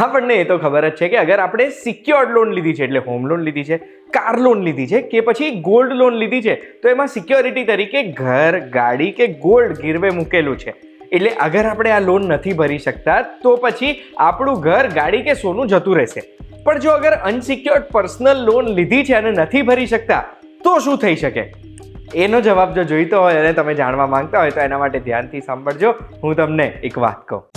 આપણને એ તો ખબર જ છે કે અગર આપણે સિક્યોર્ડ લોન લીધી છે, એટલે હોમ લોન લીધી છે, કાર લોન લીધી છે કે પછી ગોલ્ડ લોન લીધી છે, તો એમાં સિક્યોરિટી તરીકે ઘર, ગાડી કે ગોલ્ડ ગીરવે મૂકેલું છે. એટલે અગર આપણે આ લોન નથી ભરી શકતા તો પછી આપણું ઘર, ગાડી કે સોનું જતું રહેશે. પણ જો અગર અનસિક્યોર્ડ પર્સનલ લોન લીધી છે અને નથી ભરી શકતા તો શું થઈ શકે? એનો જવાબ જો જોઈતો હોય અને તમે જાણવા માંગતા હોય તો એના માટે ધ્યાનથી સાંભળજો. હું તમને એક વાત કહું.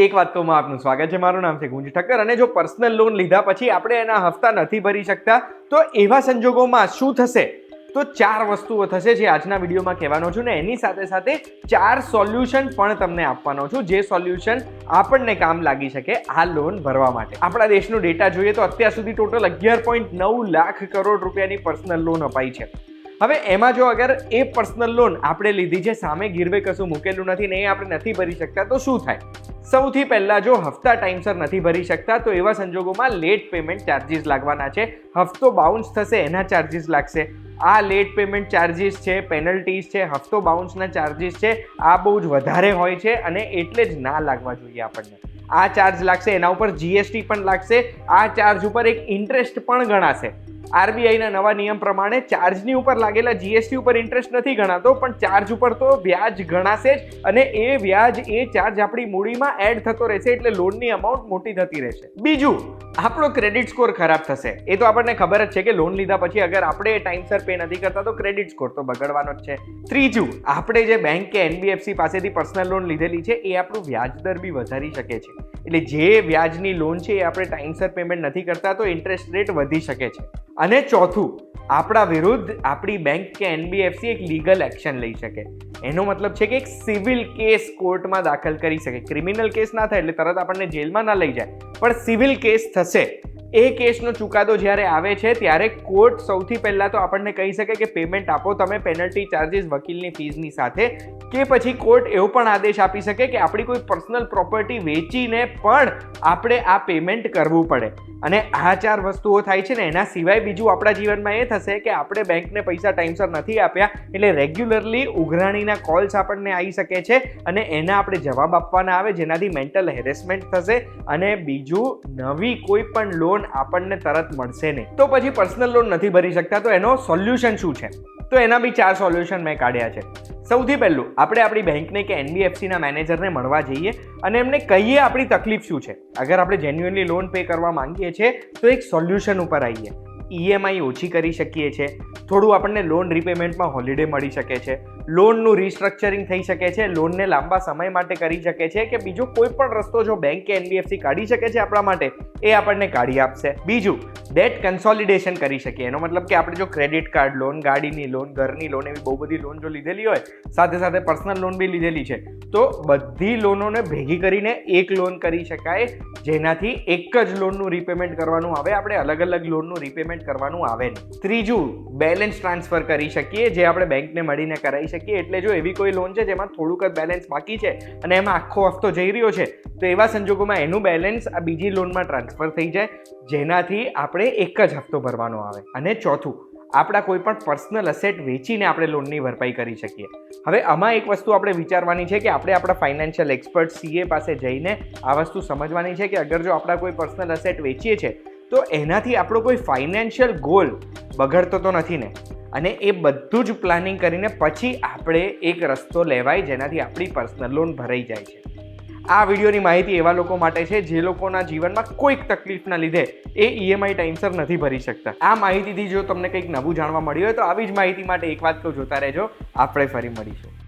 એક વાત કહું, આપનું સ્વાગત છે. મારું નામ છે ગુંજ ઠક્કર. અને જો પર્સનલ લોન લીધા પછી આપણે એના હપ્તા નથી ભરી શકતા તો એવા સંજોગોમાં શું થશે? તો 4 વસ્તુઓ થશે જે આજના વિડીયોમાં કહેવાનો છું ને એની સાથે સાથે 4 સોલ્યુશન પણ તમને આપવાનો છું, જે સોલ્યુશન આપણને કામ લાગી શકે આ લોન ભરવા માટે. આપણા દેશનો ડેટા જોઈએ તો અત્યાર સુધી ટોટલ 11.9 લાખ કરોડ રૂપિયાની પર્સનલ લોન અપાઈ છે. હવે એમાં જો અગર એ પર્સનલ લોન આપણે લીધી છે, સામે ગીરવે કશું મૂકેલું નથી ને એ આપણે નથી ભરી શકતા તો શું થાય? સૌથી પહેલા જો હપ્તા ટાઈમસર નથી ભરી શકતા તો એવા સંજોગોમાં લેટ પેમેન્ટ ચાર્જીસ લાગવાના છે. હપ્તો બાઉન્સ થશે એના ચાર્જીસ લાગશે. આ લેટ પેમેન્ટ ચાર્જીસ છે, પેનલ્ટીઝ છે, હપ્તો બાઉન્સના ચાર્જીસ છે, આ બહુ જ વધારે હોય છે અને એટલે જ ના લાગવા જોઈએ આપણને. આ ચાર્જ લાગશે, એના ઉપર જીએસટી પણ લાગશે. આ ચાર્જ ઉપર એક ઇન્ટરેસ્ટ પણ ગણાશે. આરબીઆઈના નવા નિયમ પ્રમાણે ચાર્જની ઉપર લાગેલા જીએસટી ઉપર ઇન્ટરેસ્ટ નથી ગણાતો, પણ ચાર્જ ઉપર તો વ્યાજ ગણાશે જ. અને એ વ્યાજ, એ ચાર્જ આપણી મૂડીમાં એડ થતો રહેશે, એટલે લોનની અમાઉન્ટ મોટી થતી રહેશે. બીજું, આપણો ક્રેડિટ સ્કોર ખરાબ થશે. એ તો આપણને ખબર જ છે કે લોન લીધા પછી અગર આપણે ટાઈમસર પે નથી કરતા તો ક્રેડિટ સ્કોર તો બગડવાનો જ છે. ત્રીજું, આપણે જે બેંક કે એનબીએફસી પાસેથી પર્સનલ લોન લીધેલી છે એ આપણું વ્યાજ દર બી વધારી શકે છે. એટલે જે વ્યાજની લોન છે એ આપણે ટાઈમસર પેમેન્ટ નથી કરતા તો ઇન્ટરેસ્ટ રેટ વધી શકે છે. અને ચોથું, આપણા વિરુદ્ધ આપણી બેંક કે એનબીએફસી એક લીગલ એક્શન લઈ શકે. એનો મતલબ છે કે એક સિવિલ કેસ કોર્ટમાં દાખલ કરી શકે. ક્રિમિનલ કેસ ના થાય એટલે તરત આપણને જેલમાં ના લઈ જાય, પણ સિવિલ કેસ થશે. એ કેસનો ચુકાદો જ્યારે આવે છે ત્યારે કોર્ટ સૌથી પહેલા તો આપણને કહી શકે કે પેમેન્ટ આપો તમે, પેનલ્ટી ચાર્જીસ, વકીલની ફીઝની સાથે. કે પછી કોર્ટ એવો પણ આદેશ આપી શકે કે આપણી કોઈ પર્સનલ પ્રોપર્ટી વેચીને પણ આપણે આ પેમેન્ટ કરવું પડે. અને આ 4 વસ્તુઓ થાય છે ને એના સિવાય બીજું આપણા જીવનમાં એ થશે કે આપણે બેંકને પૈસા ટાઈમસર નથી આપ્યા એટલે રેગ્યુલરલી ઉઘરાણીના કોલ્સ આપણને આવી શકે છે અને એના આપણે જવાબ આપવાના આવે, જેનાથી મેન્ટલ હેરેસમેન્ટ થશે. અને બીજું, નવી કોઈ પણ લોન આપણને તરત મળશે નહીં. તો પછી પર્સનલ લોન નથી ભરી શકતા તો એનો સોલ્યુશન શું છે? તો એના બી 4 સોલ્યુશન મેં કાઢ્યા છે. સૌથી પહેલું, આપણે આપણી બેંકને કે એનબીએફસીના મેનેજરને મળવા જઈએ અને એમને કહીએ આપણી તકલીફ શું છે. અગર આપણે જેન્યુઅનલી લોન પે કરવા માંગીએ છીએ તો એક સોલ્યુશન ઉપર આવીએ. ઈએમઆઈ ઓછી કરી શકીએ છીએ, થોડું આપણને લોન રિપેમેન્ટમાં હોલિડે મળી શકે છે, લોનનું રિસ્ટ્રક્ચરિંગ થઈ શકે છે, લોનને લાંબા સમય માટે કરી શકે છે કે બીજો કોઈ પણ રસ્તો જો બેંક કે એનબીએફસી કાઢી શકે છે આપણા માટે, એ આપણને કાઢી આપશે. બીજું, ડેટ કન્સોલિડેશન કરી શકીએ. એનો મતલબ કે આપણે જો ક્રેડિટ કાર્ડ લોન, ગાડીની લોન, ઘરની લોન, એવી બહુ બધી લોન જો લીધેલી હોય, સાથે સાથે પર્સનલ લોન બી લીધેલી છે, તો બધી લોનોને ભેગી કરીને એક લોન કરી શકાય, જેનાથી એક જ લોનનું રીપેમેન્ટ કરવાનું આવે, આપણે અલગ અલગ લોનનું રીપેમેન્ટ કરવાનું આવે નહીં. ત્રીજું, બેલેન્સ ટ્રાન્સફર કરી શકીએ, જે આપણે બેંકને મળીને કરાવી શકીએ. એટલે જો એવી કોઈ લોન છે જેમાં થોડુંક જ બેલેન્સ બાકી છે અને એમાં આખો હપ્તો જઈ રહ્યો છે તો એવા સંજોગોમાં એનું બેલેન્સ આ બીજી લોનમાં ટ્રાન્સફર થઈ જાય, જેનાથી આપણે એક જ હપ્તો ભરવાનો આવે. અને ચોથું, આપણા કોઈ પણ પર્સનલ અસેટ વેચીને આપણે લોનની ભરપાઈ કરી શકીએ. હવે આમાં એક વસ્તુ આપણે વિચારવાની છે કે આપણે આપણા ફાઇનાન્શિયલ એક્સપર્ટ સીએ પાસે જઈને આ વસ્તુ સમજવાની છે કે અગર જો આપણા કોઈ પર્સનલ અસેટ વેચીએ છીએ તો એનાથી આપણો કોઈ ફાઇનાન્શિયલ ગોલ બગડતો તો નથી ને. અને એ બધું જ પ્લાનિંગ કરીને પછી આપણે એક રસ્તો લેવાય જેનાથી આપણી પર્સનલ લોન ભરાઈ જાય છે. આ વિડીયોની માહિતી એવા લોકો માટે છે જે લોકોના જીવનમાં કોઈક તકલીફના લીધે એ ઈએમઆઈ ટાઈમસર નથી ભરી શકતા. આ માહિતીથી જો તમને કંઈક નવું જાણવા મળ્યું હોય તો આવી જ માહિતી માટે એક વાત કહું, જોતા રહેજો. આપણે ફરી મળીશું.